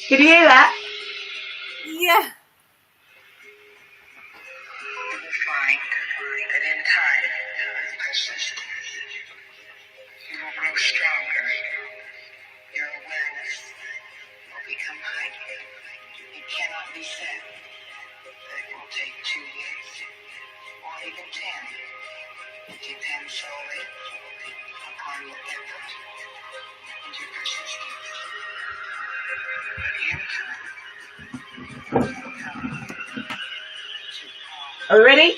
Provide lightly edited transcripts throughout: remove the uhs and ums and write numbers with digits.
Can you hear that? Yeah. Find that in time, with persistence, you will grow stronger. Your awareness will become heightened. It cannot be said that it will take 2 years or even 10. It depends solely upon your effort and your persistence. But in time, you will come to all. Are we ready?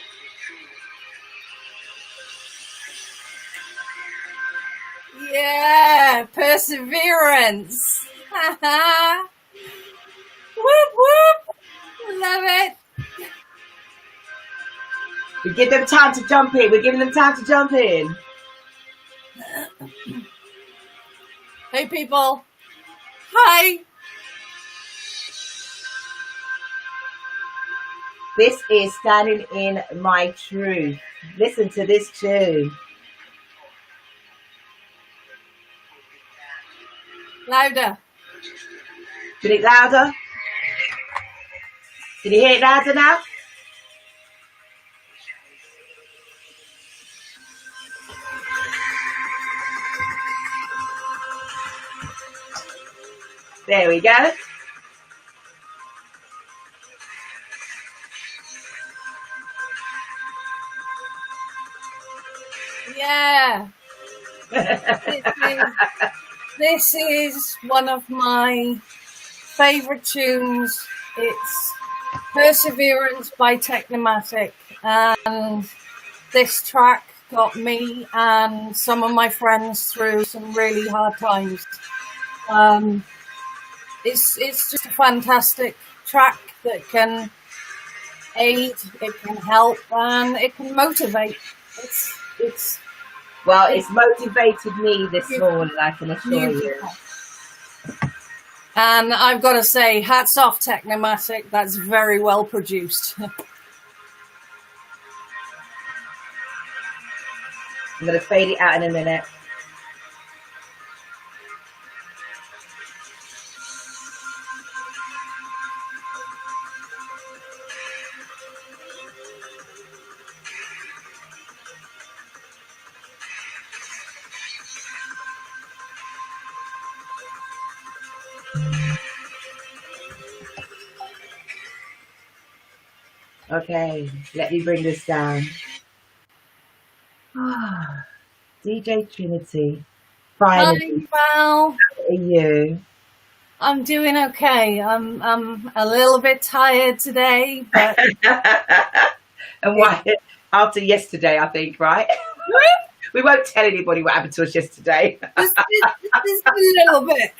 Yeah, perseverance. Whoop whoop. Love it. We give them time to jump in. We're giving them time to jump in. Hey people. Hi. This is Standing in My Truth. Listen to this tune. Louder. Did it louder? Did you hear it louder now? There we go. Yeah. This is one of my favorite tunes. It's Perseverance by Technomatic, and this track got me and some of my friends through some really hard times. It's just a fantastic track that can aid, it can help, and it can motivate. It's Well, it's motivated me this morning, I can assure you. And I've got to say, hats off Technomatic, that's very well produced. I'm going to fade it out in a minute. Okay, let me bring this down. DJ Trinity, finally. Hi, Val. How are you? I'm doing okay. I'm a little bit tired today, but And why? After yesterday, I think, right? We won't tell anybody what happened to us yesterday. just a little bit.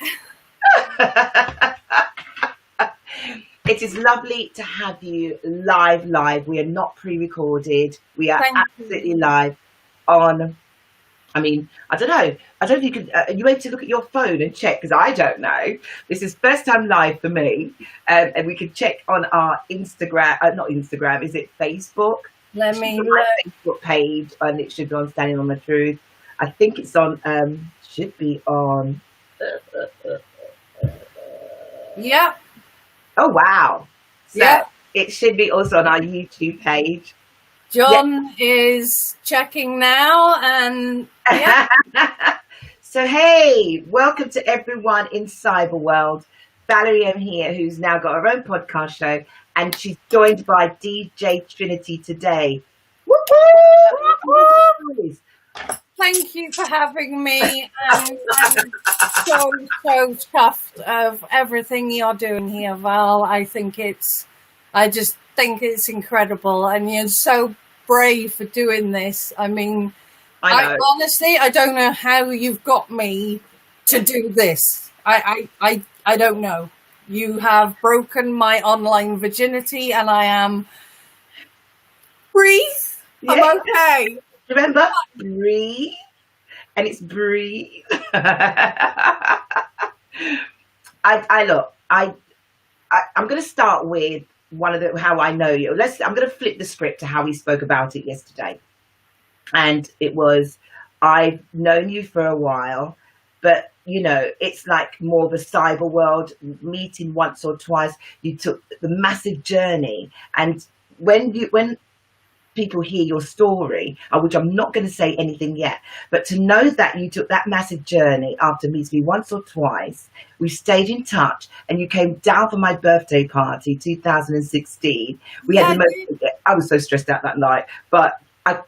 It is lovely to have you live. We are not pre-recorded. We are absolutely live on, I mean, I don't know. I don't know if you can, are you able to look at your phone and check? Because I don't know. This is first time live for me. And we can check on our Instagram, not Instagram, is it Facebook? Let me look. look. Facebook page, and it should be on Standing on the Truth. I think it's on, should be on. Yep. Oh, wow. So Yep. it should be also on our YouTube page. John is checking now, and yeah. So, hey, welcome to everyone in Cyberworld. Valerie M here, who's now got her own podcast show, and she's joined by DJ Trinity today. Woo-hoo! Thank you for having me. I'm so chuffed of everything you're doing here, Val. I just think it's incredible, and you're so brave for doing this. I mean, I honestly, I don't know how you've got me to do this. I don't know. You have broken my online virginity, and I am breathe. Yeah. I'm okay. Remember, breathe, and it's breathe. I'm going to start with how I know you. I'm going to flip the script to how we spoke about it yesterday. And it was, I've known you for a while, but you know, it's like more of a cyber world, meeting once or twice. You took the massive journey, and when people hear your story, which I'm not going to say anything yet, but to know that you took that massive journey after meeting me once or twice, we stayed in touch, and you came down for my birthday party, 2016. We had the most, I was so stressed out that night, but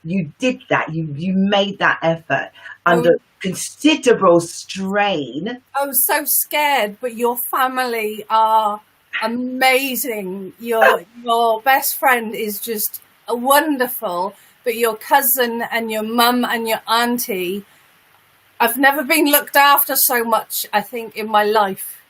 you did that. You made that effort under considerable strain. I was so scared, but your family are amazing. Your best friend is just wonderful, but your cousin and your mum and your auntie, I've never been looked after so much, I think, in my life.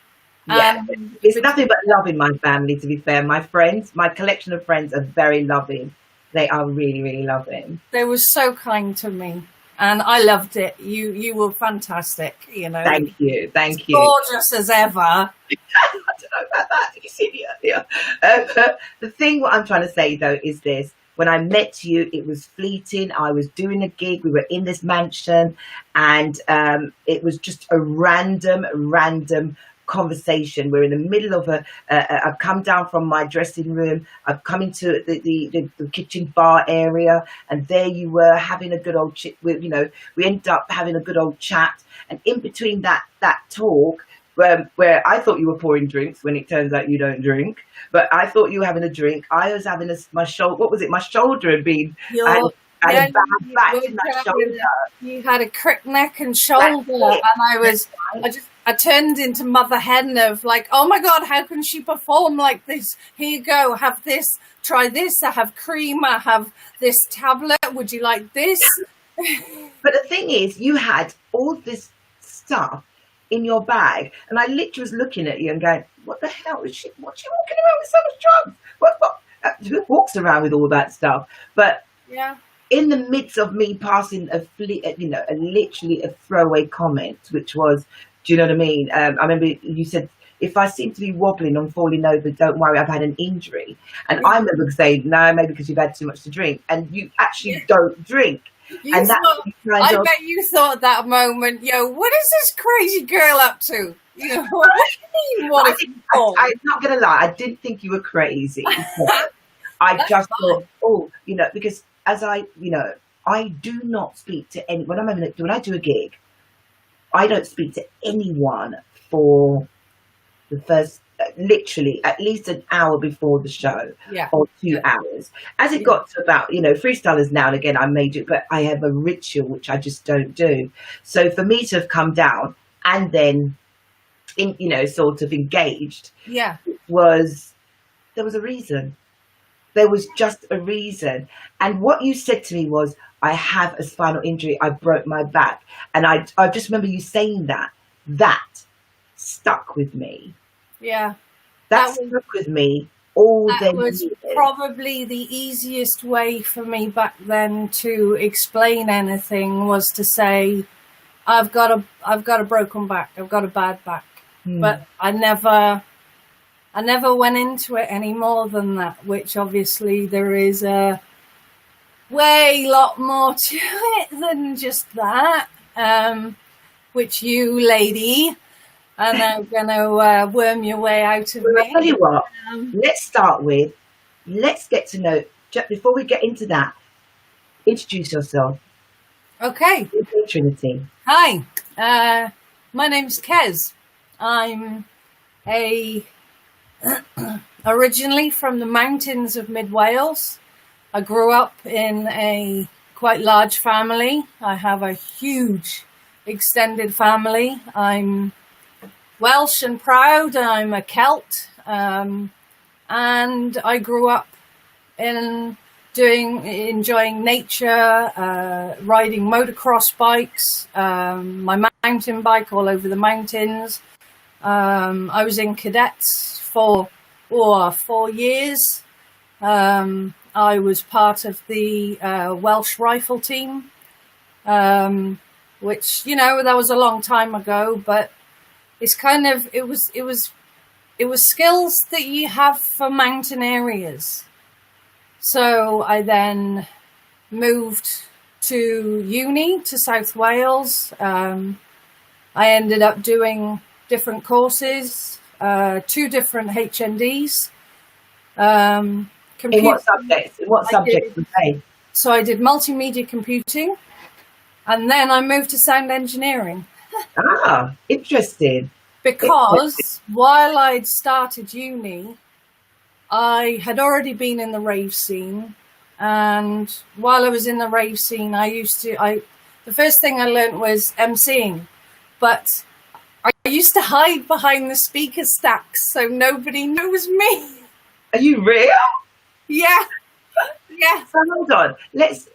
Yeah, it's nothing but love in my family, to be fair. My friends, my collection of friends are very loving. They are really, really loving. They were so kind to me, and I loved it. You were fantastic, you know. Thank you. Gorgeous as ever. I don't know about that. Did you see me earlier? The thing, what I'm trying to say, though, is this. When I met you, it was fleeting. I was doing a gig. We were in this mansion, and it was just a random conversation. We're in the middle of I've come down from my dressing room. I've come into the kitchen bar area, and there you were having a good old chit. We ended up having a good old chat, and in between that talk, where I thought you were pouring drinks when it turns out you don't drink, but I thought you were having a drink. I was having my shoulder. What was it? My shoulder had been. I had a bad back in my shoulder. You had a crick neck and shoulder, and I turned into Mother Hen of like, oh my God, how can she perform like this? Here you go, have this, try this. I have cream. I have this tablet. Would you like this? But the thing is, you had all this stuff in your bag, and I literally was looking at you and going, what the hell is she? What's she walking around with so much drugs? Who walks around with all that stuff? But yeah, in the midst of me passing literally a throwaway comment, which was, do you know what I mean? I remember you said, if I seem to be wobbling and falling over, don't worry, I've had an injury. And I remember saying, no, maybe because you've had too much to drink, and you actually don't drink. I bet you thought that moment, what is this crazy girl up to? What do you mean? I'm not going to lie, I didn't think you were crazy. I just thought, because as I do not speak to anyone. When I do a gig, I don't speak to anyone for the first, literally at least an hour before the show, or 2 hours. As it got to about, freestylers now and again, I may do, but I have a ritual which I just don't do. So for me to have come down and then, sort of engaged, there was a reason. There was just a reason. And what you said to me was, I have a spinal injury. I broke my back. And I just remember you saying that. That stuck with me. Yeah. That stuck with me all day. That was probably the easiest way for me back then to explain anything, was to say, I've got a broken back. I've got a bad back. But I never went into it any more than that, which obviously there is a lot more to it than just that, which you, lady, are now going to worm your way out of me. I'll tell you what, let's get to know, before we get into that, introduce yourself. Okay. Trinity. Hi, my name's Kez. I'm originally from the mountains of mid Wales. I grew up in a quite large family. I have a huge extended family. I'm Welsh and proud. I'm a Celt, and I grew up enjoying nature, riding motocross bikes, my mountain bike all over the mountains. I was in cadets for 4 years. I was part of the Welsh rifle team, which, that was a long time ago, but it's it was skills that you have for mountain areas. So I then moved to uni to South Wales. I ended up doing different courses, 2 different HNDs. In what subjects? In what subjects were they? So I did multimedia computing, and then I moved to sound engineering. Ah, interesting. Because while I'd started uni, I had already been in the rave scene. And while I was in the rave scene, the first thing I learned was MCing. But I used to hide behind the speaker stacks so nobody knows me. Are you real? Yeah. Yeah. So hold on. Let's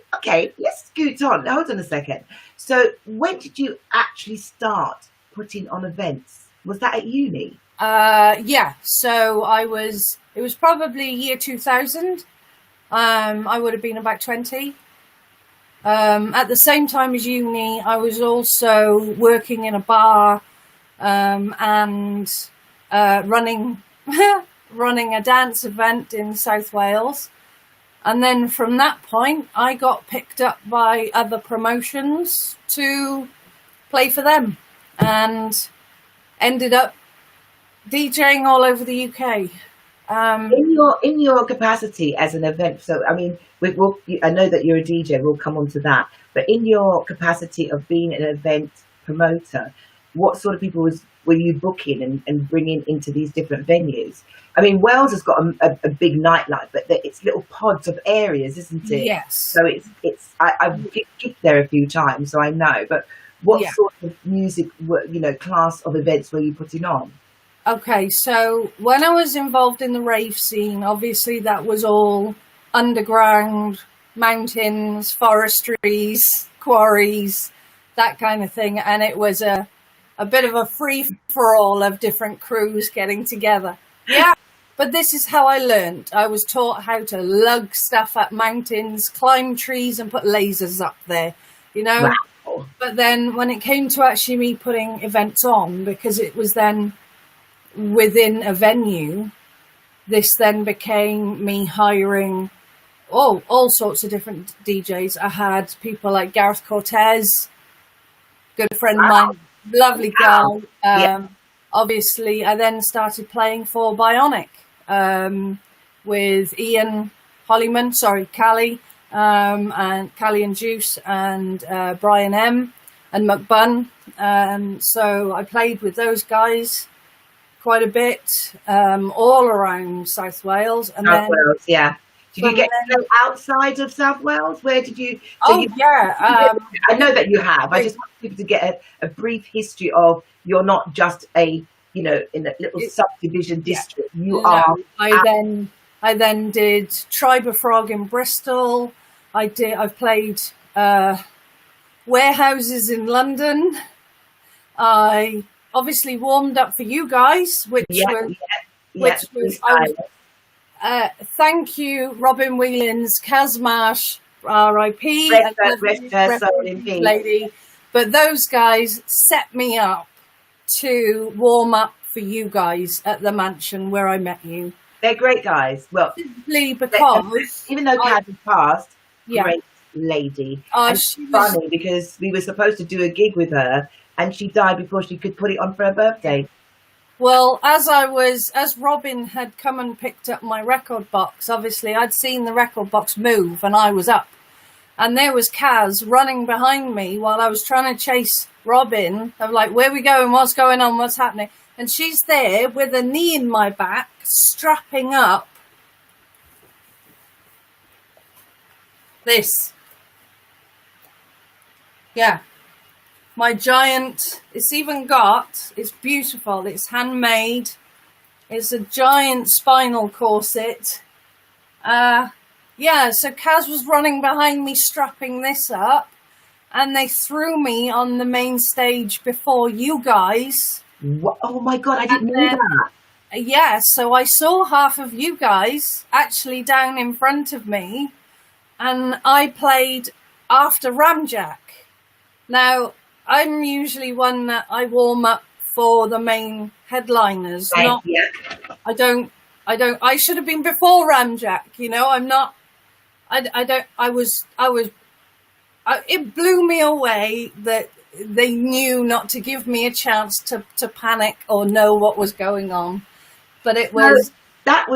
scoot on. Hold on a second. So when did you actually start putting on events? Was that at uni? Yeah. So it was probably year 2000. I would have been about 20. At the same time as uni, I was also working in a bar, and running running a dance event in South Wales. And then from that point, I got picked up by other promotions to play for them and ended up DJing all over the UK. In your capacity as an event, so I mean, I know that you're a DJ. We'll come on to that. But in your capacity of being an event promoter, what sort of people were you booking and bringing into these different venues? I mean, Wales has got a big nightlife, but it's little pods of areas, isn't it? Yes. So I've gigged there a few times, so I know. But what sort of music, class of events were you putting on? Okay, so when I was involved in the rave scene, obviously that was all underground, mountains, forestries, quarries, that kind of thing. And it was a bit of a free-for-all of different crews getting together. Yeah, but this is how I learned. I was taught how to lug stuff up mountains, climb trees and put lasers up there, Wow. But then when it came to actually me putting events on, because it was then within a venue, this then became me hiring all sorts of different DJs. I had people like Gareth Cortez, good friend of mine, lovely guy. Obviously, I then started playing for Bionic with Ian Hollyman, Callie, and Callie and Juice, and Brian M. and McBunn. So I played with those guys quite a bit, all around South Wales. And South Wales, yeah. Did you get to go outside of South Wales? Where did you? Yeah. I know that you have. I just want people to get a brief history of you're not just in a little subdivision district. You are. I then did Tribe of Frog in Bristol. I've played warehouses in London. I obviously warmed up for you guys, which was thank you, Robin Whelan's, Kazmash, R.I.P. lady. But those guys set me up to warm up for you guys at the mansion where I met you. They're great guys. Well, simply because even though Kaz has passed, great lady. It's funny because we were supposed to do a gig with her, and she died before she could put it on for her birthday. Well, as Robin had come and picked up my record box, obviously I'd seen the record box move and I was up. And there was Kaz running behind me while I was trying to chase Robin. I'm like, where are we going? What's going on? What's happening? And she's there with a knee in my back, strapping up this. Yeah. My giant, it's beautiful, it's handmade, it's a giant spinal corset. So Kaz was running behind me strapping this up, and they threw me on the main stage before you guys. Oh my God, I didn't know that. Yeah, so I saw half of you guys actually down in front of me, and I played after Ramjack. Now, I'm usually one that I warm up for the main headliners. I should have been before Ramjack, it blew me away that they knew not to give me a chance to panic or know what was going on. But it was... So that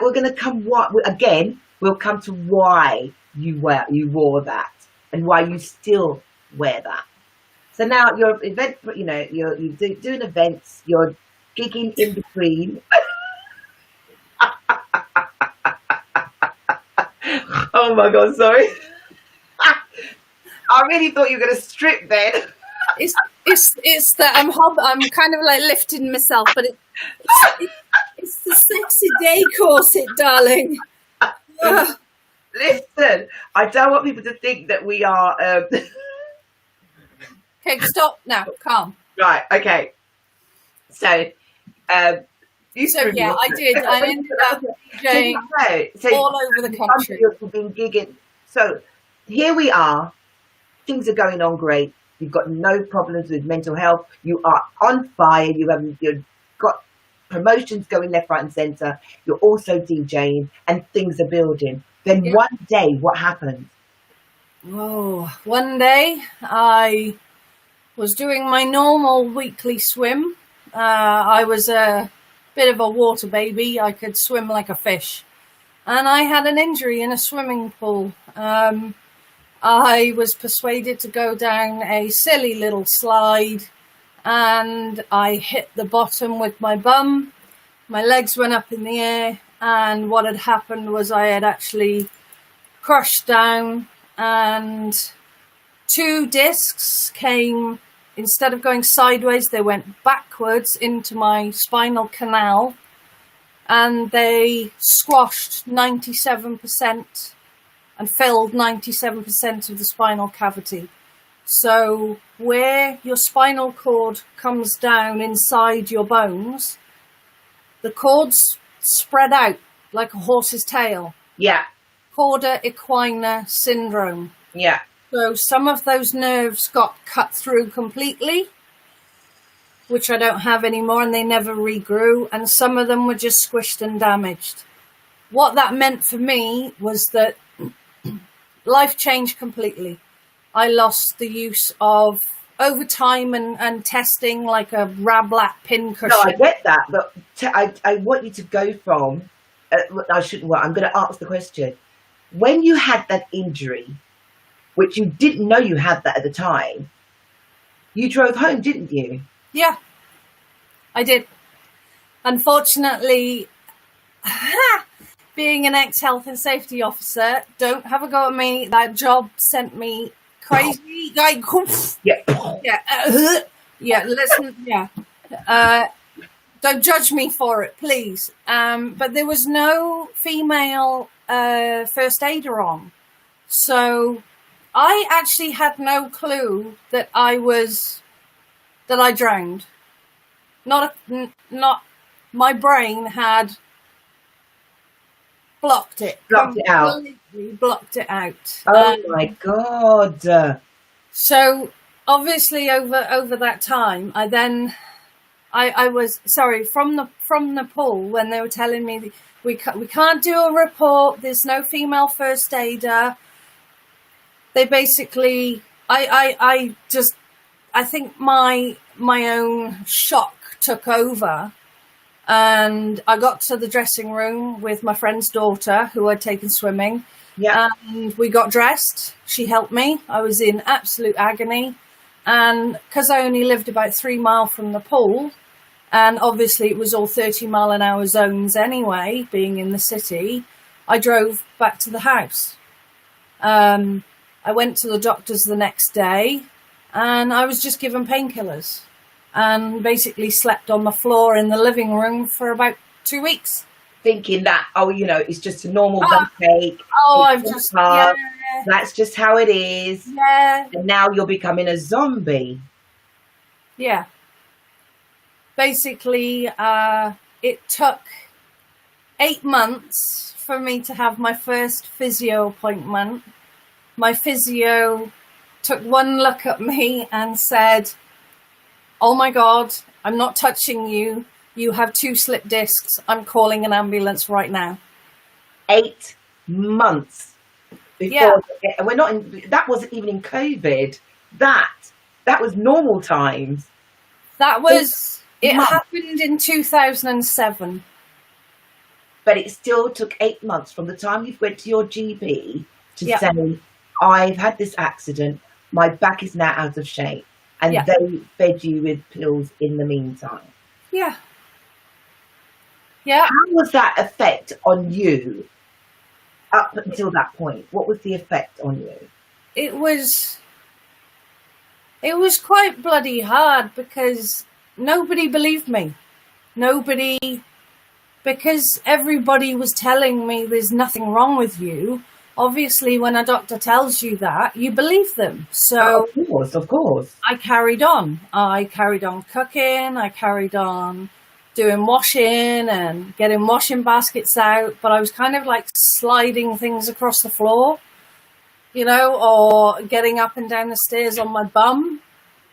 we're going to come, what, again, we'll come to why you wore that and why you still wear that. So now you're doing events, you're gigging in between. Oh my God, sorry. I really thought you were going to strip then. It's that I'm kind of like lifting myself, but it's the sexy day corset, darling. Listen, I don't want people to think that we are... Okay, stop now. Calm. Right, okay. So, I did. I ended up DJing all over the country. You've been gigging. So, here we are. Things are going on great. You've got no problems with mental health. You are on fire. You've got promotions going left, right, and centre. You're also DJing, and things are building. Then one day, what happened? Oh, one day I was doing my normal weekly swim. I was a bit of a water baby. I could swim like a fish. And I had an injury in a swimming pool. I was persuaded to go down a silly little slide and I hit the bottom with my bum. My legs went up in the air, and what had happened was I had actually crushed down, and 2 discs came, instead of going sideways, they went backwards into my spinal canal, and they squashed 97% and filled 97% of the spinal cavity. So where your spinal cord comes down inside your bones, the cords spread out like a horse's tail. Yeah. Cauda equina syndrome. Yeah. So some of those nerves got cut through completely, which I don't have anymore, and they never regrew. And some of them were just squished and damaged. What that meant for me was that life changed completely. I lost the use of overtime and testing like a Rablat pin cushion. No, I get that, but I want you to go from... I'm going to ask the question. When you had that injury, which you didn't know you had that at the time, you drove home, didn't you? Yeah, I did. Unfortunately, being an ex-health and safety officer, don't have a go at me. That job sent me crazy. Like, listen, don't judge me for it, please. But there was no female first aider on. So I actually had no clue that I drowned. Not my brain had blocked it out. Oh my God. So obviously over that time, I was sorry from the pool when they were telling me we can't do a report. There's no female first aider. They basically, I think my own shock took over, and I got to the dressing room with my friend's daughter who I'd taken swimming. Yeah, and we got dressed. She helped me. I was in absolute agony, and because I only lived about 3 miles from the pool, and obviously it was all 30-mile-an-hour zones anyway, being in the city, I drove back to the house. I went to the doctors the next day, and I was just given painkillers and basically slept on the floor in the living room for about 2 weeks. Thinking that, it's just a normal backache. That's just how it is. Yeah. And now you're becoming a zombie. Yeah. Basically, it took 8 months for me to have my first physio appointment. My physio took one look at me and said, "Oh my God, I'm not touching you. You have 2 slip discs. I'm calling an ambulance right now." 8 months before. Yeah. We're not in, that wasn't even in COVID. That That was normal times. That was, it happened in 2007. But it still took 8 months from the time you went to your GP to say, I've had this accident, my back is now out of shape. And they fed you with pills in the meantime. Yeah. Yeah. How was that effect on you up until that point? What was the effect on you? It was quite bloody hard because nobody believed me. Because everybody was telling me there's nothing wrong with you. Obviously, when a doctor tells you that, you believe them. So, of course. I carried on. I carried on cooking. I carried on doing washing and getting washing baskets out. But I was kind of like sliding things across the floor, you know, or getting up and down the stairs on my bum.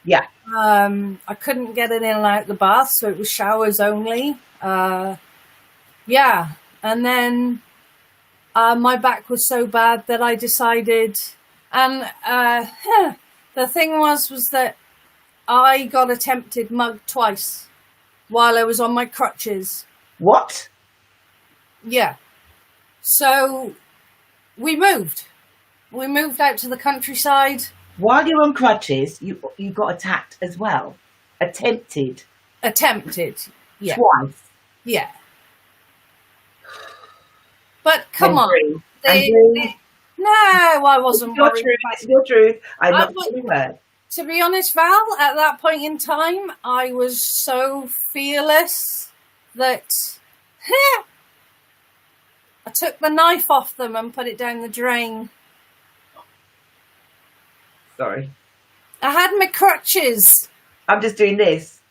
Yeah. I couldn't get it in and out the bath, so it was showers only. Yeah. And then my back was so bad that I decided, and the thing was that I got attempted mugged twice while I was on my crutches. What? Yeah. So we moved. We moved out to the countryside. While you're on crutches, you got attacked as well. Attempted. Yeah. Twice. Yeah. But come on. No, I wasn't worried. It's your truth. I'm not sure. To be honest, Val, at that point in time, I was so fearless that I took the knife off them and put it down the drain. Sorry. I had my crutches. I'm just doing this.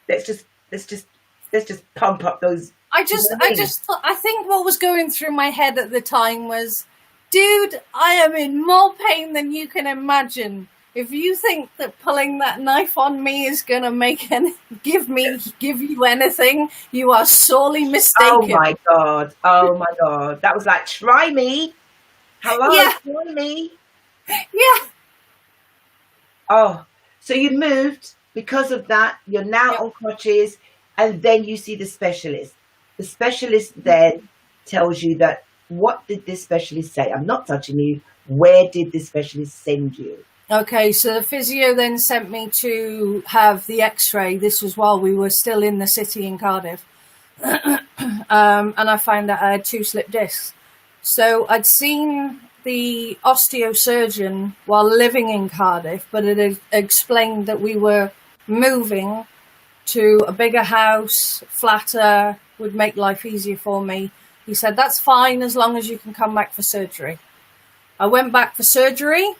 Let's just pump up those. I think what was going through my head at the time was, dude, I am in more pain than you can imagine. If you think that pulling that knife on me is going to give you anything, you are sorely mistaken. Oh my God. That was like, try me. Hello, try me. Yeah. Oh, so you moved because of that. You're now on crutches, and then you see the specialist. The specialist then tells you that, what did this specialist say? I'm not touching you. Where did the specialist send you? Okay, so the physio then sent me to have the x-ray. This was while we were still in the city in Cardiff. And I found out I had 2 slip discs. So I'd seen the osteosurgeon while living in Cardiff, but it had explained that we were moving to a bigger house, flatter, would make life easier for me. He said, that's fine as long as you can come back for surgery. I went back for surgery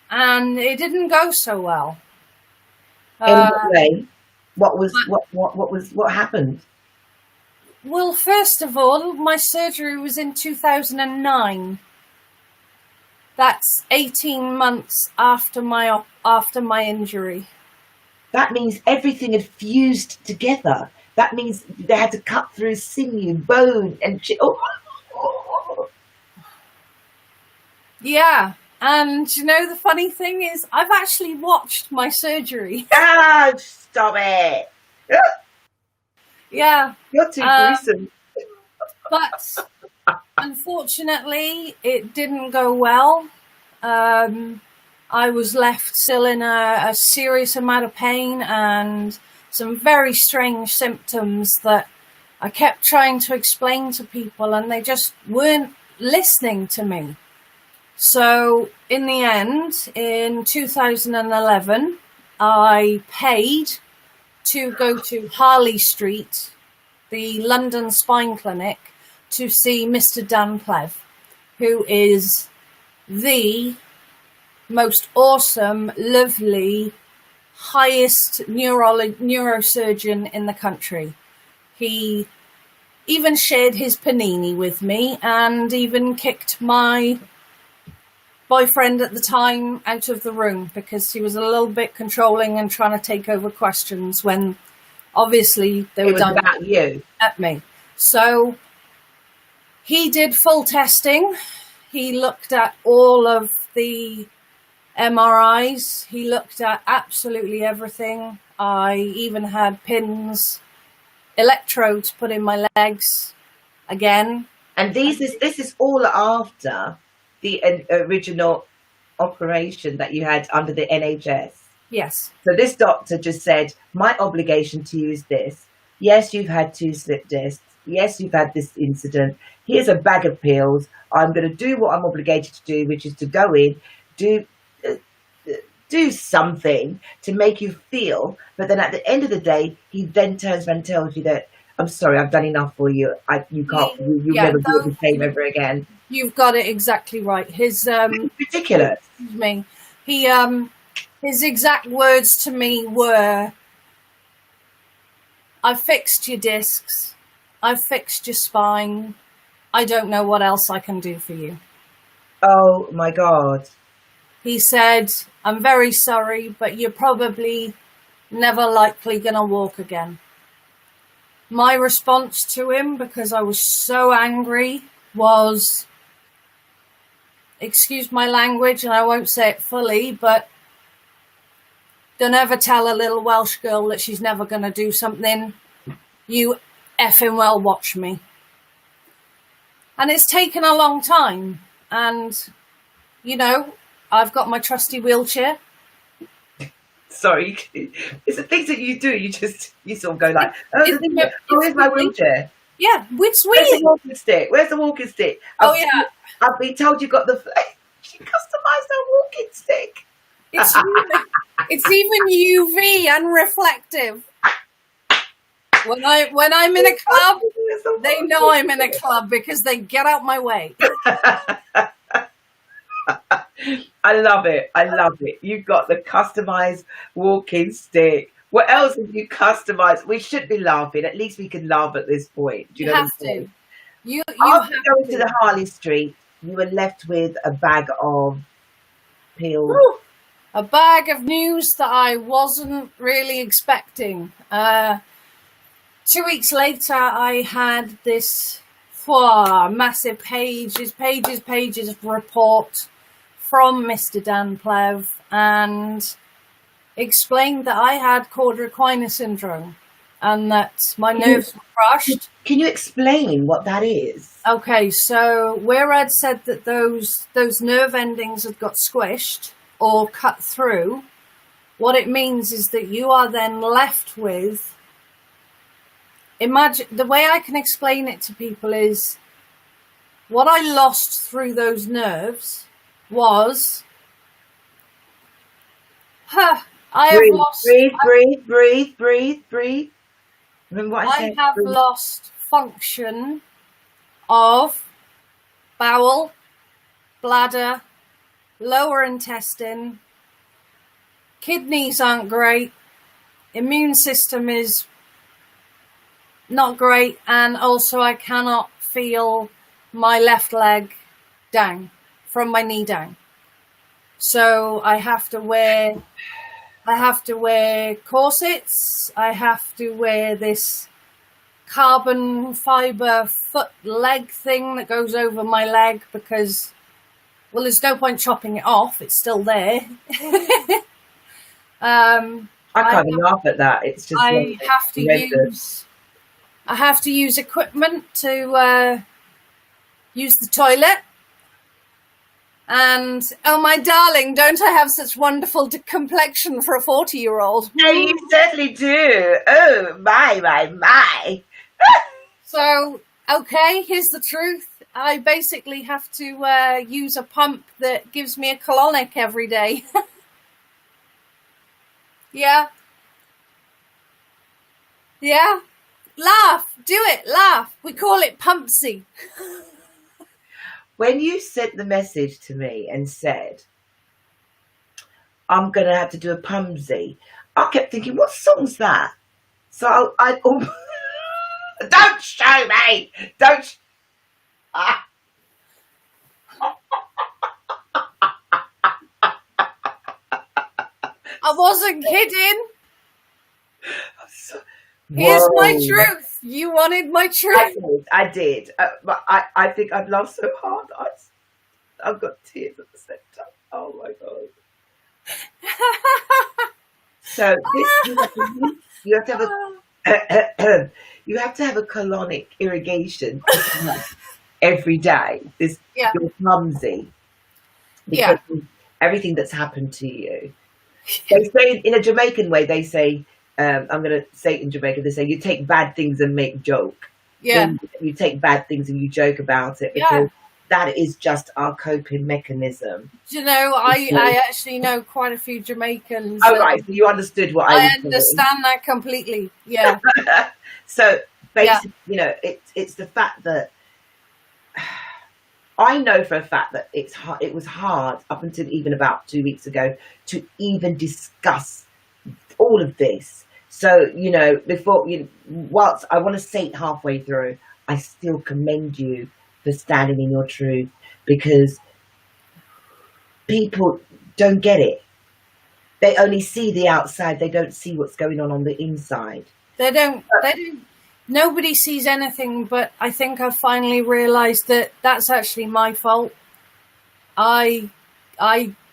and it didn't go so well. In what way? What happened? Well, first of all, my surgery was in 2009. That's 18 months after my injury. That means everything had fused together. That means they had to cut through sinew, bone, and shit. Oh. Yeah, and you know the funny thing is, I've actually watched my surgery. Ah, stop it! Yeah, you're too gruesome. But unfortunately, it didn't go well. I was left still in a serious amount of pain and some very strange symptoms that I kept trying to explain to people, and they just weren't listening to me. So in the end, in 2011, I paid to go to Harley Street, the London Spine Clinic, to see Mr. Dan Plev, who is the most awesome, lovely, highest neurosurgeon in the country. He even shared his panini with me and even kicked my boyfriend at the time out of the room because he was a little bit controlling and trying to take over questions when obviously they were done about you at me. So he did full testing. He looked at all of the MRIs. He looked at absolutely everything. I even had electrodes put in my legs again. And this is all after the original operation that you had under the NHS. Yes. So this doctor just said, my obligation to you is this. Yes, you've had 2 slip discs. Yes, you've had this incident. Here's a bag of pills. I'm going to do what I'm obligated to do, which is to go in, do something to make you feel. But then at the end of the day, he then turns around and tells you that, I'm sorry, I've done enough for you. You'll never do the same ever again. You've got it exactly right. It's ridiculous. Excuse me. His exact words to me were, I've fixed your discs. I've fixed your spine. I don't know what else I can do for you. Oh my God. He said, I'm very sorry, but you're probably never likely going to walk again. My response to him, because I was so angry, was, excuse my language, and I won't say it fully, but don't ever tell a little Welsh girl that she's never going to do something. You effing well watch me. And it's taken a long time. And, you know, I've got my trusty wheelchair. Sorry, it's the things that you do. You sort of go like, where's my wheelchair? Yeah, it's weird. Where's the walking stick? Where's the walking stick? I've been told you got the. She customized her walking stick. It's even UV and reflective. When I'm in a club, they know I'm in a club because they get out my way. I love it. I love it. You've got the customized walking stick. What else have you customized? We should be laughing. At least we can laugh at this point. Do you know have to. You After going to the Harley Street, you were left with a bag of pills. Woo! A bag of news that I wasn't really expecting. 2 weeks later, I had this massive pages of report from Mr. Dan Plev, and explained that I had quadriquina syndrome and that my nerves were crushed. Can you explain what that is? Okay, so where I'd said that those nerve endings had got squished or cut through, what it means is that you are then left with, imagine, the way I can explain it to people is, what I lost through those nerves was, breathe. Remember what I said? I have lost function of bowel, bladder, lower intestine, kidneys aren't great, immune system is not great, and also I cannot feel my left leg down, from my knee down. So I have to wear corsets. I have to wear this carbon fiber foot leg thing that goes over my leg because, well, there's no point chopping it off. It's still there. I can't laugh at that. It's just I have to use equipment to use the toilet. And, oh, my darling, don't I have such wonderful complexion for a 40-year-old? Yeah, you certainly do. Oh, my. So, okay, here's the truth. I basically have to use a pump that gives me a colonic every day. Yeah. Laugh. Do it. Laugh. We call it pumpsy. When you sent the message to me and said, I'm going to have to do a pumsy, I kept thinking, what song's that? So I don't show me! I wasn't kidding. Here's my truth. You wanted my truth. I did. But I think I've laughed so hard. I've got tears at the same time. Oh my God. So this, you have to have a you have to have a colonic irrigation every day. This Yeah. you're clumsy because of everything that's happened to you. They say in a Jamaican way. They say, I'm going to say it in Jamaica. They say you take bad things and make joke. Yeah. You take bad things and you joke about it because that is just our coping mechanism. Do you know, I actually know quite a few Jamaicans. Oh, right. So you understood what I was saying. Understand that completely. Yeah. So basically, you know, it's the fact that I know for a fact that it was hard up until even about 2 weeks ago to even discuss all of this. So, you know, whilst I want to say it halfway through, I still commend you for standing in your truth, because people don't get it. They only see the outside. They don't see what's going on the inside. They don't. Nobody sees anything, but I think I've finally realised that that's actually my fault. I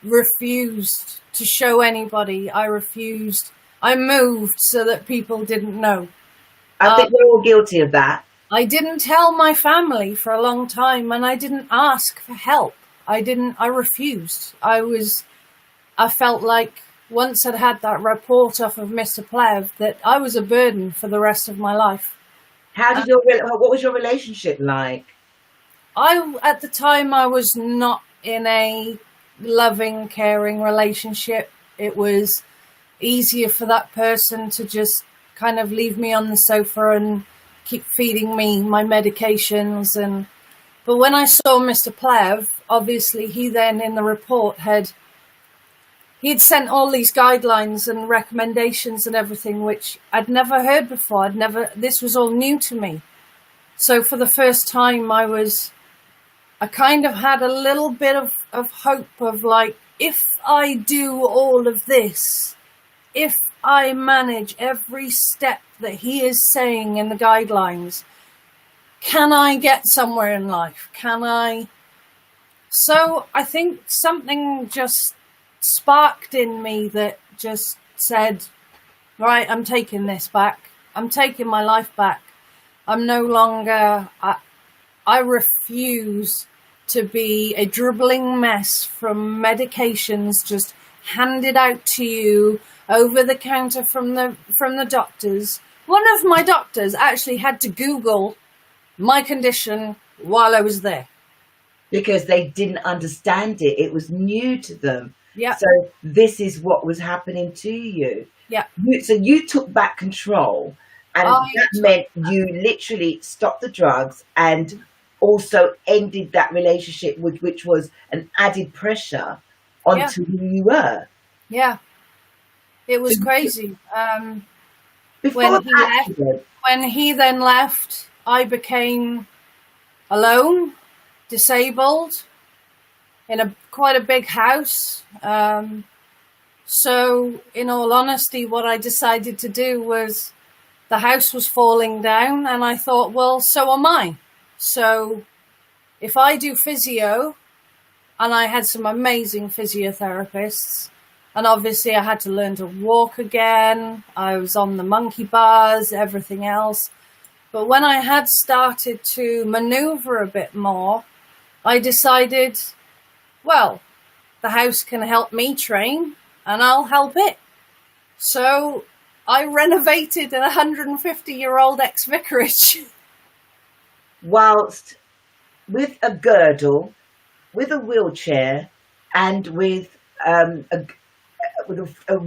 refused to show anybody. I moved so that people didn't know. I think we're all guilty of that. I didn't tell my family for a long time, and I didn't ask for help. I refused. I felt like once I'd had that report off of Mr. Plev that I was a burden for the rest of my life. What was your relationship like? At the time, I was not in a loving, caring relationship. It was easier for that person to just kind of leave me on the sofa and keep feeding me my medications. But when I saw Mr. Plev, obviously he then in the report he'd sent all these guidelines and recommendations and everything, which I'd never heard before. This was all new to me. So for the first time I kind of had a little bit of hope of like, if I do all of this, if I manage every step that he is saying in the guidelines, can I get somewhere in life? Can I? So I think something just sparked in me that just said, right, I'm taking this back. I'm taking my life back. I'm no longer, I refuse to be a dribbling mess from medications just handed out to you over the counter from the doctors. One of my doctors actually had to Google my condition while I was there. Because they didn't understand it. It was new to them. Yeah. So this is what was happening to you. Yeah. So you took back control, and that meant you literally stopped the drugs and also ended that relationship, which was an added pressure onto who you were. Yeah. It was crazy. When he then left, I became alone, disabled, in quite a big house. So in all honesty, what I decided to do was, the house was falling down and I thought, well, so am I. So if I do physio, and I had some amazing physiotherapists, and obviously I had to learn to walk again. I was on the monkey bars, everything else. But when I had started to maneuver a bit more, I decided, well, the house can help me train and I'll help it. So I renovated a 150-year-old ex-vicarage. Whilst with a girdle, with a wheelchair, and with a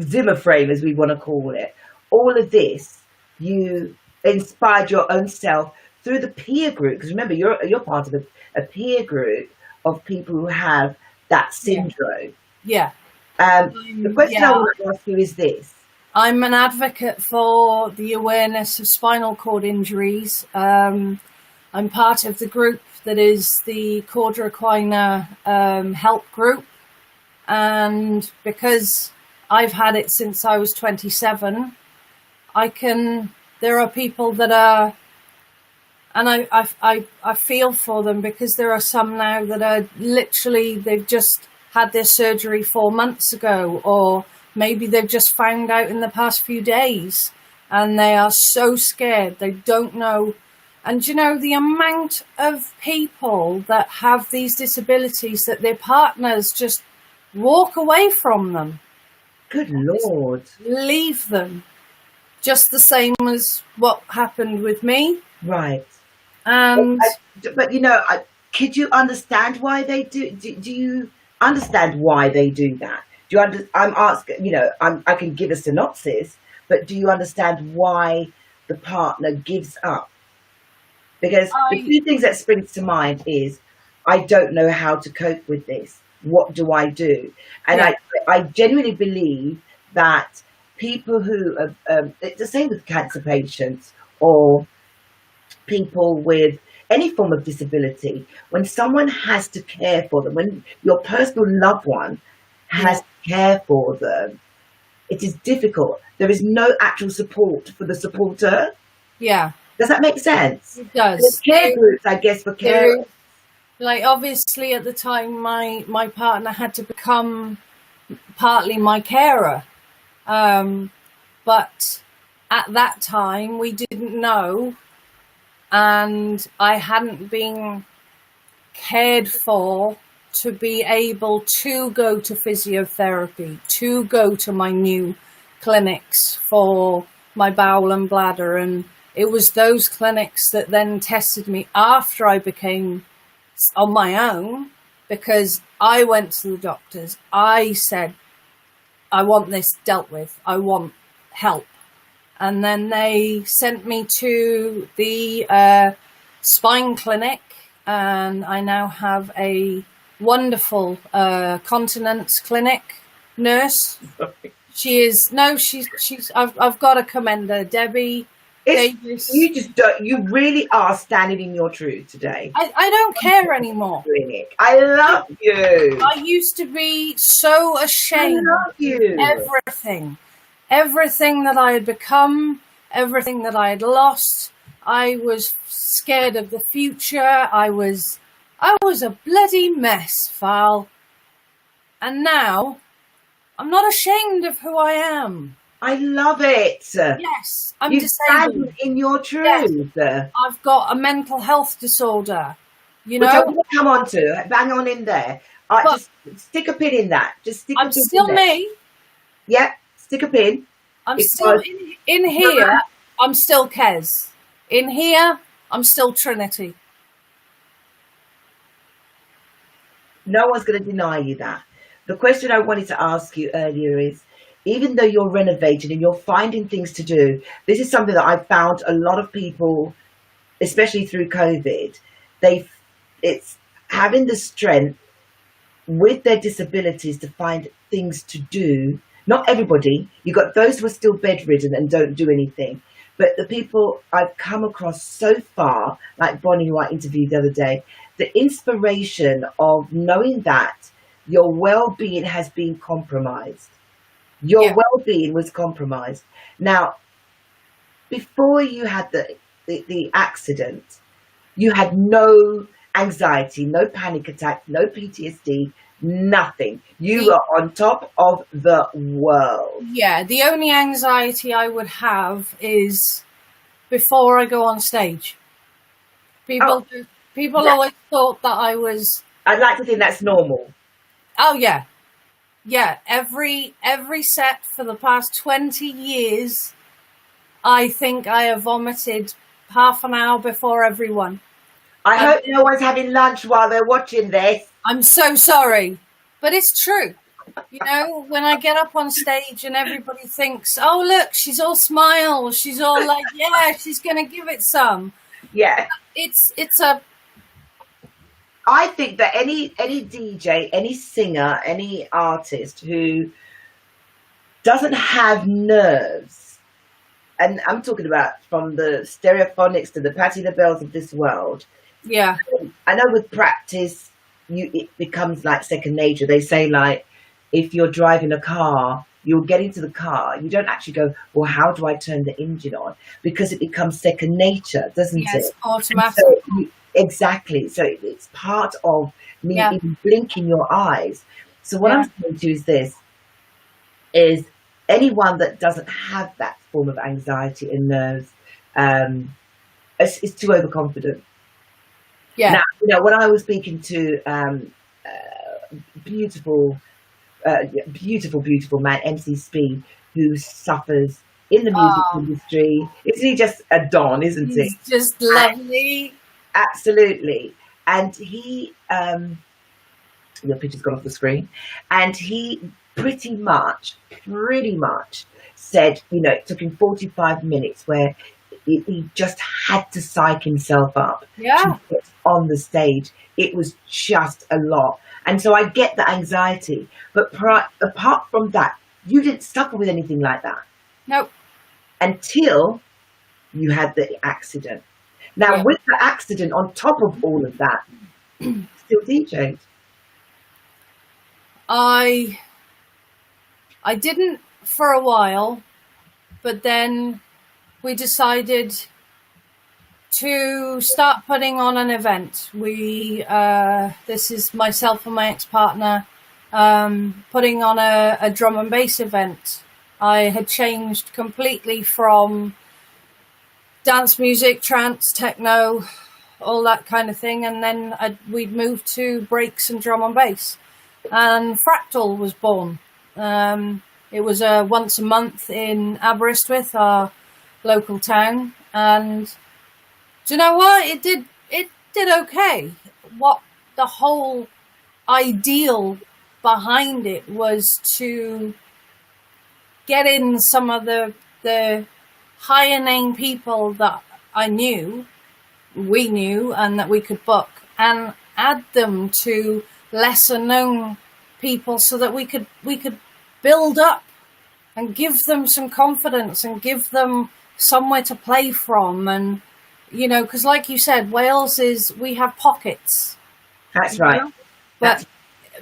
Zimmer frame, as we want to call it, all of this, you inspired your own self through the peer group. Because remember, you're part of a peer group of people who have that syndrome. Yeah. The question I want to ask you is this. I'm an advocate for the awareness of spinal cord injuries. I'm part of the group that is the Cordra Equina help group. And because I've had it since I was 27, there are people that are, and I feel for them, because there are some now that are literally, they've just had their surgery 4 months ago, or maybe they've just found out in the past few days, and they are so scared. They don't know. And, you know, the amount of people that have these disabilities that their partners just walk away from them. Good Lord. Leave them. Just the same as what happened with me. Right. And but you know, could you understand why they do? Do you understand why they do that? Do you I'm asking. You know, I can give a synopsis, but do you understand why the partner gives up? Because the two things that springs to mind is, I don't know how to cope with this. What do I do? And I genuinely believe that people who it's the same with cancer patients or people with any form of disability. When someone has to care for them, when your personal loved one has to care for them, it is difficult. There is no actual support for the supporter. Yeah. Does that make sense? It does. There's care groups, I guess, for care. Like, obviously, at the time, my partner had to become partly my carer. But at that time, we didn't know, and I hadn't been cared for to be able to go to physiotherapy, to go to my new clinics for my bowel and bladder. And it was those clinics that then tested me after I became on my own, because I went to the doctors. I said, I want this dealt with. I want help. And then they sent me to the spine clinic, and I now have a wonderful continence clinic nurse. She's I've got to commend her, Debbie. You just don't. You really are standing in your truth today. I don't care anymore. I love you. I used to be so ashamed. I love you. Everything that I had become, everything that I had lost. I was scared of the future. I was a bloody mess, Val. And now I'm not ashamed of who I am. I love it. Yes, I'm you disabled. stand in your truth. Yes. I've got a mental health disorder. You know, which I want to come on to. Bang on in there. Just stick a pin in that. Just stick. I'm still me. Yeah, stick a pin. I'm still in here. I'm still Kez. In here, I'm still Trinity. No one's going to deny you that. The question I wanted to ask you earlier is, even though you're renovating and you're finding things to do, this is something that I've found a lot of people, especially through COVID, it's having the strength with their disabilities to find things to do. Not everybody. You've got those who are still bedridden and don't do anything. But the people I've come across so far, like Bonnie, who I interviewed the other day, the inspiration of knowing that your well-being has been compromised. Your well-being was compromised. Now, before you had the accident, you had no anxiety, no panic attack, no PTSD, nothing. You were on top of the world. Yeah, the only anxiety I would have is before I go on stage. People always thought that I was... I'd like to think that's normal. Oh, yeah. Yeah, every set for the past 20 years, I think I have vomited half an hour before everyone. I hope no one's having lunch while they're watching this. I'm so sorry, but it's true. You know, when I get up on stage and everybody thinks, oh, look, she's all smiles. She's all like, yeah, she's going to give it some. Yeah. It's a... I think that any DJ, any singer, any artist who doesn't have nerves, and I'm talking about from the Stereophonics to the Patti LaBelle's of this world. Yeah. I know with practice, it becomes like second nature. They say, like, if you're driving a car, you'll get into the car. You don't actually go, well, how do I turn the engine on? Because it becomes second nature, doesn't it? Yes, automatic. Exactly. So it's part of me even blinking your eyes. So what I'm saying to you is anyone that doesn't have that form of anxiety and nerves is too overconfident. Yeah. Now, you know, when I was speaking to beautiful, beautiful man, MC Speed, who suffers in the music industry. Isn't he just a don, isn't he? He's just lovely. Absolutely. And he, your picture's gone off the screen, and he pretty much said, you know, it took him 45 minutes where he just had to psych himself up to get on the stage. It was just a lot. And so I get the anxiety, but apart from that, you didn't suffer with anything like that. Nope. Until you had the accident. Now, with the accident, on top of all of that, still DJed. I didn't for a while, but then we decided to start putting on an event. This is myself and my ex-partner putting on a drum and bass event. I had changed completely from dance music, trance, techno, all that kind of thing, and then we'd moved to breaks and drum and bass. And Fractal was born. It was once a month in Aberystwyth, our local town, and do you know what? It did okay. What the whole ideal behind it was to get in some of the higher name people that we knew, and that we could book, and add them to lesser known people so that we could build up and give them some confidence and give them somewhere to play from. And you know, because like you said, Wales we have pockets. That's right. But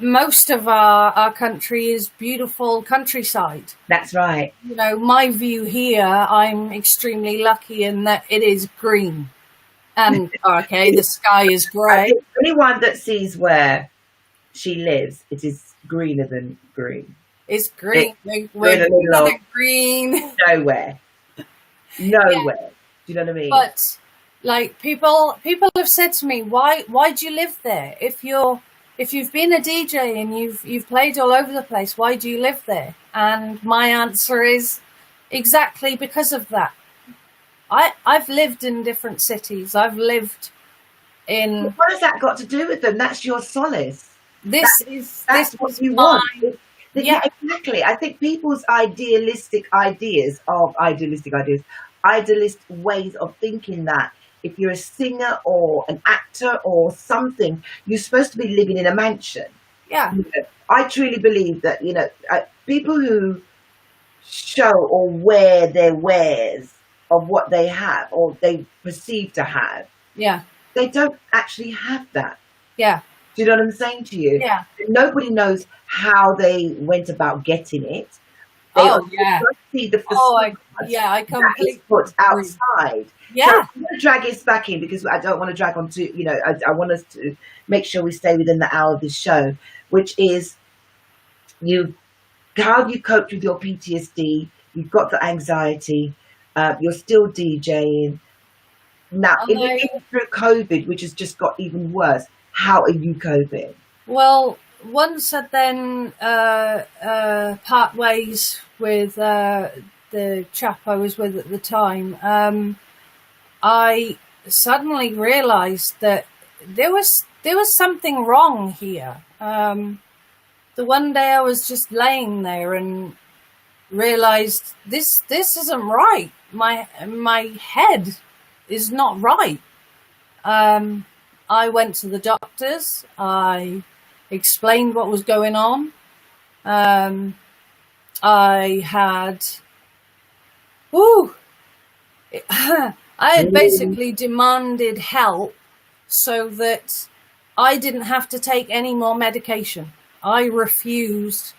most of our country is beautiful countryside. That's right. You know, my view here, I'm extremely lucky in that it is green. And okay, the sky is grey. Anyone that sees where she lives, it is greener than green. It's green. We're green. Nowhere. Nowhere. Do you know what I mean? But like people have said to me, why do you live there? If you've been a DJ and you've played all over the place, why do you live there? And my answer is exactly because of that. I've lived in different cities. I've lived in. What has that got to do with them? That's your solace. That's what you want. Yeah, exactly. I think people's idealist ways of thinking that if you're a singer or an actor or something, you're supposed to be living in a mansion. Yeah. You know, I truly believe that, you know, people who show or wear their wares of what they have or they perceive to have, they don't actually have that. Yeah. Do you know what I'm saying to you? Yeah. Nobody knows how they went about getting it. They see the facade I completely put outside. Yeah. So I'm going to drag us back in because I don't want to drag on to, you know, I want us to make sure we stay within the hour of this show, which is how you cope with your PTSD. You've got the anxiety. You're still DJing. Now, even through COVID, which has just got even worse, how are you coping? Well, once I then part ways with the chap I was with at the time, I suddenly realised that there was something wrong here. The one day I was just laying there and realised this isn't right. My head is not right. I went to the doctors. I explained what was going on. I had basically demanded help so that I didn't have to take any more medication. I refused.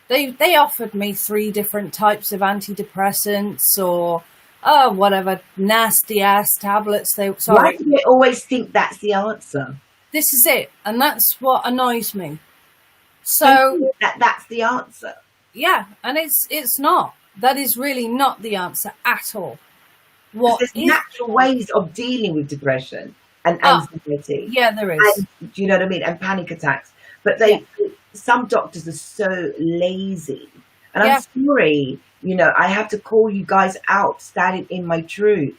They offered me 3 different types of antidepressants or whatever nasty ass tablets Why do they always think that's the answer? This is it, and that's what annoys me. So that's the answer. Yeah, and it's not. That is really not the answer at all. What there's natural ways of dealing with depression and anxiety. Yeah, there is. And, do you know what I mean? And panic attacks. But some doctors are so lazy. And I'm sorry, you know, I have to call you guys out, standing in my truth.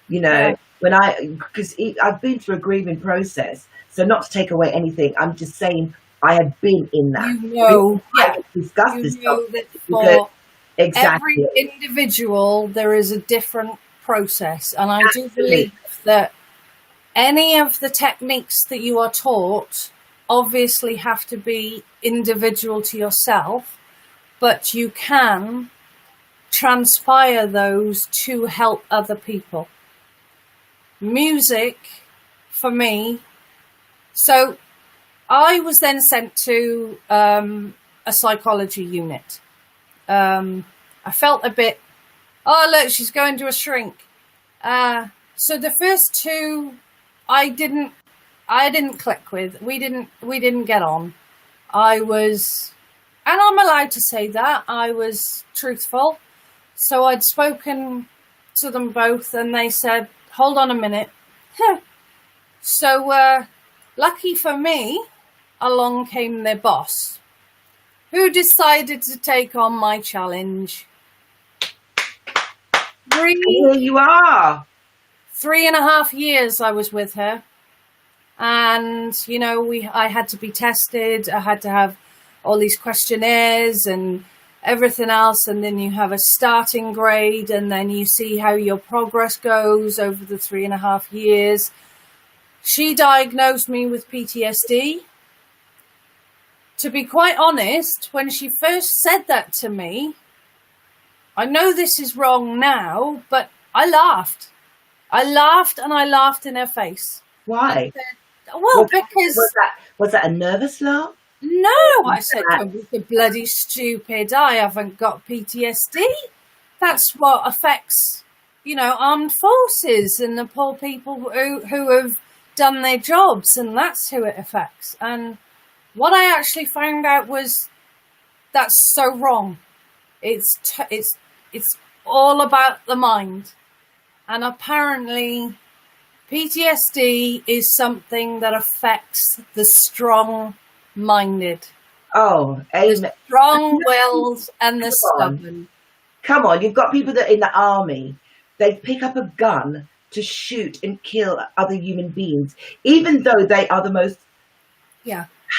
You know, because I've been through a grieving process. So not to take away anything, I'm just saying I have been in that. You know, I discussed this know that because every individual, there is a different process. And I do believe that any of the techniques that you are taught obviously have to be individual to yourself, but you can transpire those to help other people. Music, for me, so I was then sent to a psychology unit. I felt a bit, oh look, she's going to a shrink. So the first two, I didn't click with. We didn't get on. I was, and I'm allowed to say that, I was truthful. So I'd spoken to them both, and they said, hold on a minute. So lucky for me, along came their boss, who decided to take on my challenge. Here you are. 3.5 years I was with her. And, you know, I had to be tested. I had to have all these questionnaires and everything else. And then you have a starting grade, and then you see how your progress goes over the 3.5 years. She diagnosed me with PTSD. To be quite honest, when she first said that to me, I know this is wrong now, but I laughed. I laughed, and I laughed in her face. Why? Because... Was that a nervous laugh? No, I said, you're bloody stupid. I haven't got PTSD. That's what affects, you know, armed forces and the poor people who have done their jobs, and that's who it affects. And what I actually found out was that's so wrong. It's all about the mind. And apparently PTSD is something that affects the strong-minded. Oh, amen. The strong-willed and the stubborn. Come on, you've got people that are in the army. They pick up a gun to shoot and kill other human beings, even though they are the most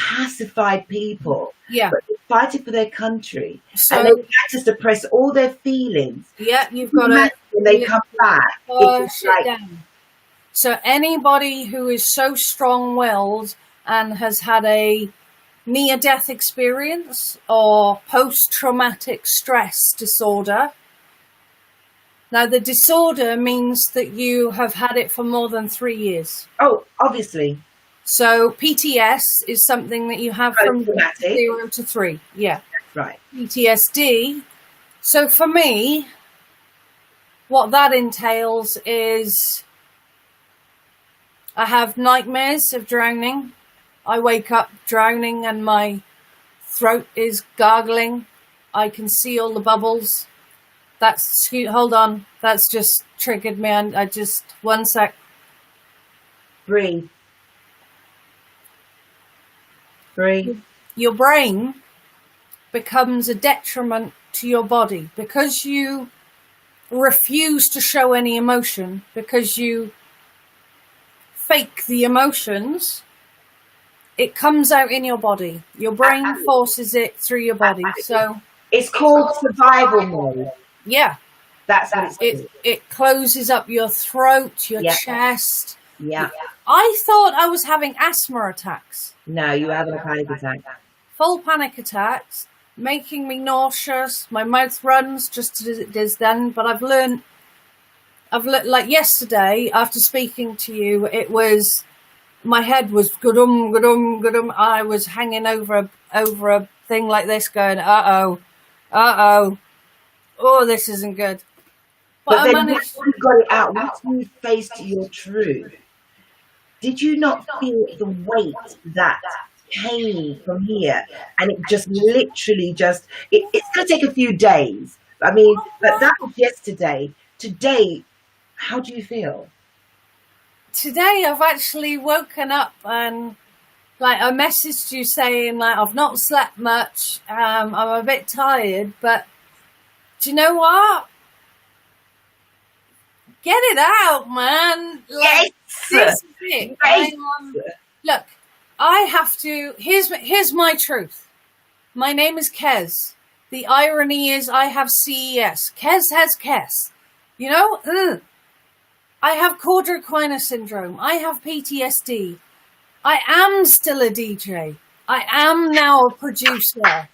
pacified people. Yeah. But they're fighting for their country. So, and they have to suppress all their feelings. Yeah, you've got to... When they come back, it's like... down. So anybody who is so strong-willed and has had a near-death experience or post-traumatic stress disorder. Now, the disorder means that you have had it for more than 3 years. Oh, obviously. So PTS is something that you have from 0 to 3. Yeah. That's right. PTSD. So for me, what that entails is I have nightmares of drowning. I wake up drowning and my throat is gargling. I can see all the bubbles. Hold on. That's just triggered me. I just, 1 sec. Breathe. Breathe. Your brain becomes a detriment to your body because you refuse to show any emotion, because you fake the emotions. It comes out in your body. Your brain forces it through your body. So it's called survival mode. Yeah. That's what it closes up your throat, your chest. Yeah. I thought I was having asthma attacks. No, you having a panic attack. Full panic attacks, making me nauseous. My mouth runs just as it does then. But I've learned, like yesterday, after speaking to you, it was, my head was gudum, gudum, gudum. I was hanging over a thing like this going, uh-oh, oh, this isn't good. But then once you got it out, once you faced your truth, did you not feel the weight that came from here, and it just literally it's going to take a few days. I mean, but that was yesterday. Today, how do you feel? Today I've actually woken up and like I messaged you saying like I've not slept much. I'm a bit tired, but do you know what? Get it out, man. Like, Yes. this is it. Yes. Look, I have to. Here's my truth. My name is Kez. The irony is I have CES. Kez has Kez. You know? Ugh. I have Cordero syndrome. I have PTSD. I am still a DJ. I am now a producer.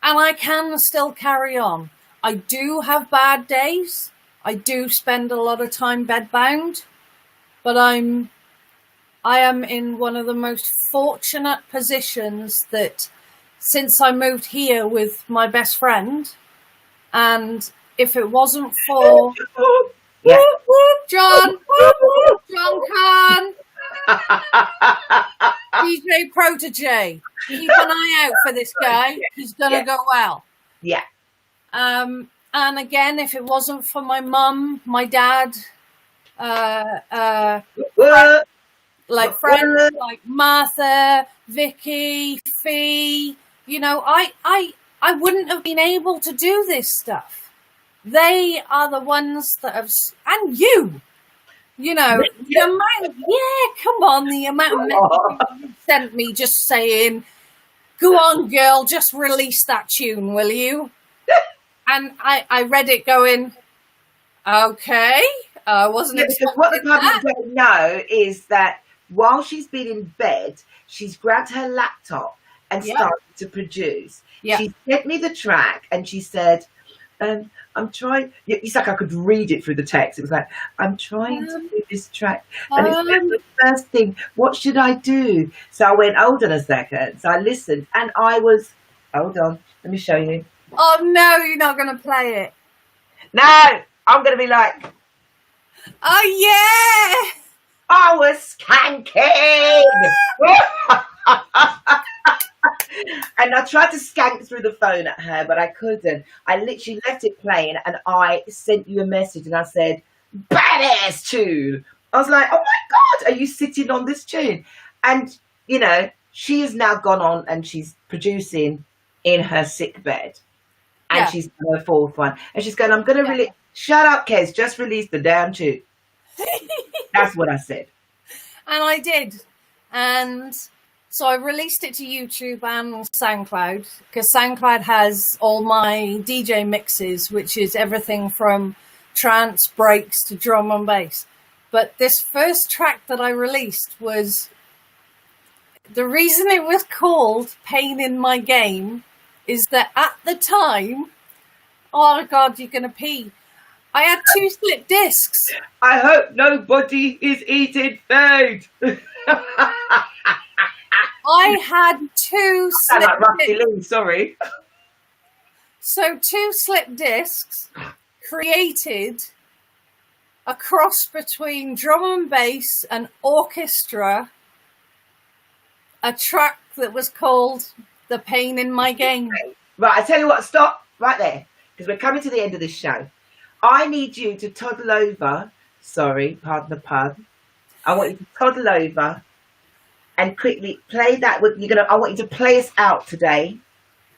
And I can still carry on. I do have bad days. I do spend a lot of time bedbound. But I am in one of the most fortunate positions that since I moved here with my best friend, and if it wasn't for Yeah. whoop, whoop, John Khan, DJ Protege, keep an eye out for this guy. He's gonna go well. Yeah. And again, if it wasn't for my mum, my dad, like friends like Martha, Vicky, Fee, you know, I wouldn't have been able to do this stuff. They are the ones that have, and you know, the amount, come on, the amount of messages you sent me just saying, go on, girl, just release that tune, will you? And I read it going, okay, I wasn't expecting what the public that. don't know is that while she's been in bed, she's grabbed her laptop and started to produce. She sent me the track and she said, I'm trying. It's like I could read it through the text. It was like, I'm trying to do this track. And it's the first thing, what should I do? So I went, hold on a second. So I listened and I was, hold on, let me show you. Oh no, you're not going to play it. No, I'm going to be like, oh yeah. I was skanking. And I tried to skank through the phone at her, but I couldn't. I literally left it playing and I sent you a message and I said, badass tune. I was like, oh my God, are you sitting on this tune? And, you know, she has now gone on and she's producing in her sick bed. And she's on her fourth one. And she's going, I'm going to really, shut up, Kez, just release the damn tune. That's what I said. And I did. And so I released it to YouTube and SoundCloud, because SoundCloud has all my DJ mixes, which is everything from trance, breaks to drum and bass. But this first track that I released was, the reason it was called Pain in My Game is that at the time, oh God, you're going to pee. I had 2 slip discs. I hope nobody is eating food. I had 2 slip like Rusty discs. Lee, sorry. So 2 slip discs created a cross between drum and bass and orchestra, a track that was called The Pain in My Game. Right, I tell you what, stop right there, because we're coming to the end of this show. I need you to toddle over. Sorry, pardon the pun. I want you to toddle over and quickly play that. I want you to play us out today.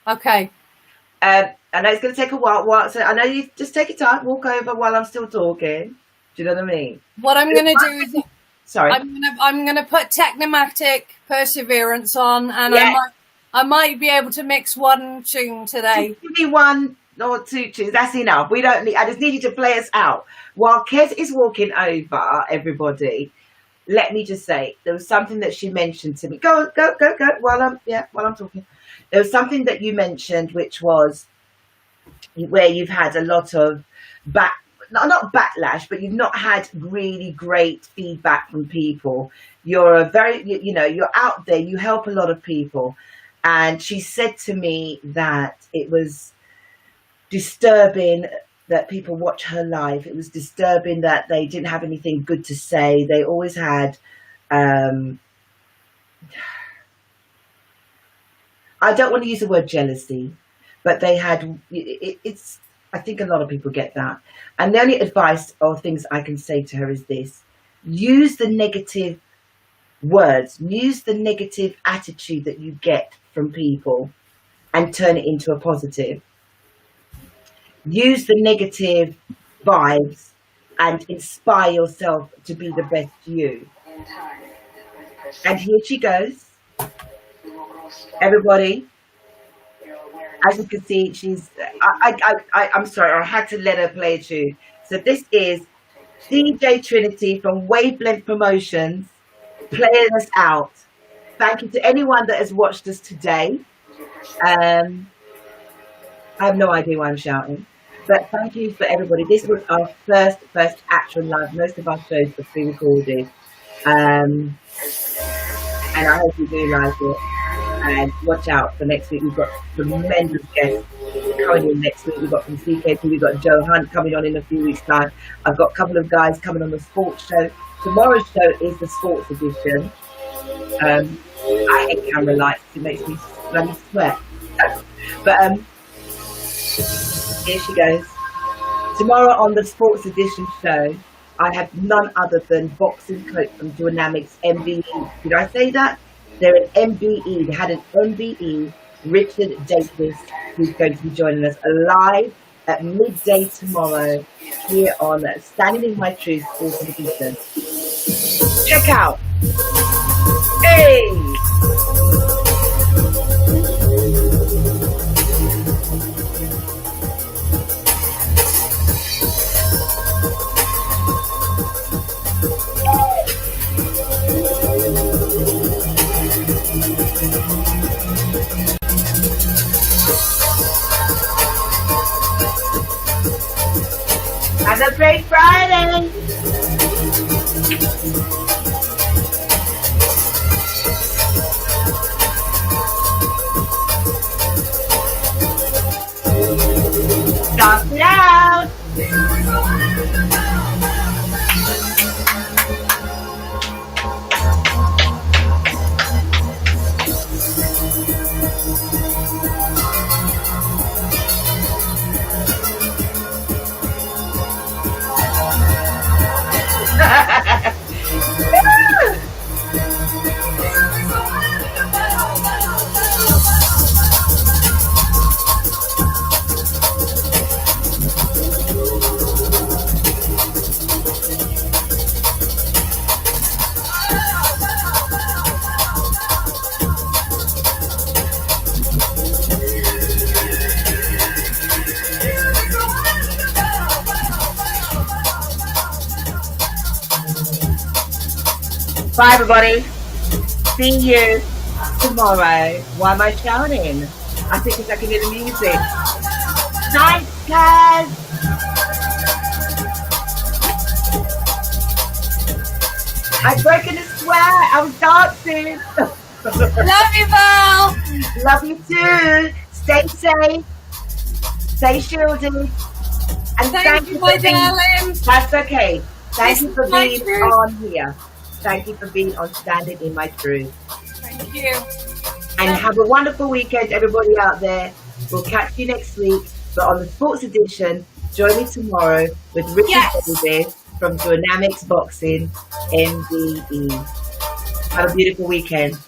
Okay. I know it's going to take a while. So I know you just take your time, walk over while I'm still talking. Do you know what I mean? What I'm going to do is, sorry, I'm going to put Technomatic Perseverance on, and I might be able to mix one tune today. Just give me 1 or 2 tunes. That's enough. We don't need. I just need you to play us out while Kez is walking over. Everybody, let me just say there was something that she mentioned to me. Go. While I'm talking, there was something that you mentioned, which was where you've had a lot of not backlash, but you've not had really great feedback from people. You're you're out there. You help a lot of people, and she said to me that it was disturbing that people watch her live. It was disturbing that they didn't have anything good to say. They always had I don't want to use the word jealousy, but they had, it's, I think a lot of people get that. And the only advice or things I can say to her is this: use the negative words, use the negative attitude that you get from people and turn it into a positive. Use the negative vibes and inspire yourself to be the best you. And here she goes. Everybody, as you can see, she's, I'm sorry, I had to let her play a tune. So this is DJ Trinity from Wavelength Promotions playing us out. Thank you to anyone that has watched us today. I have no idea why I'm shouting, but thank you for everybody. This was our first actual live. Most of our shows were pre-recorded, and I hope you do like it. And watch out for next week. We've got tremendous guests coming in next week. We've got from CKP, we've got Joe Hunt coming on in a few weeks' time. I've got a couple of guys coming on the sports show. Tomorrow's show is the sports edition. I hate camera lights, it makes me bloody sweat. But here she goes. Tomorrow on the sports edition show, I have none other than Boxing Coach from Dynamics MBE. Did I say that? They're an MBE. They had an MBE, Richard Davis, who's going to be joining us live at midday tomorrow here on Standing in My Truth Sports Edition. Check out. Hey! Have a great Friday! Stop it out! Bye, everybody. See you tomorrow. Why am I shouting? I think because I can hear the music. Night, guys. I've broken a sweat. I was dancing. Love you, Val. Love you too. Stay safe. Stay shielded. And thank you, my darling. That's okay. Thank you for being on here. Thank you for being on Standing in My Truth. Thank you. And have a wonderful weekend, everybody out there. We'll catch you next week. But on the sports edition, join me tomorrow with Richard Davis from Dynamics Boxing MBE. Have a beautiful weekend.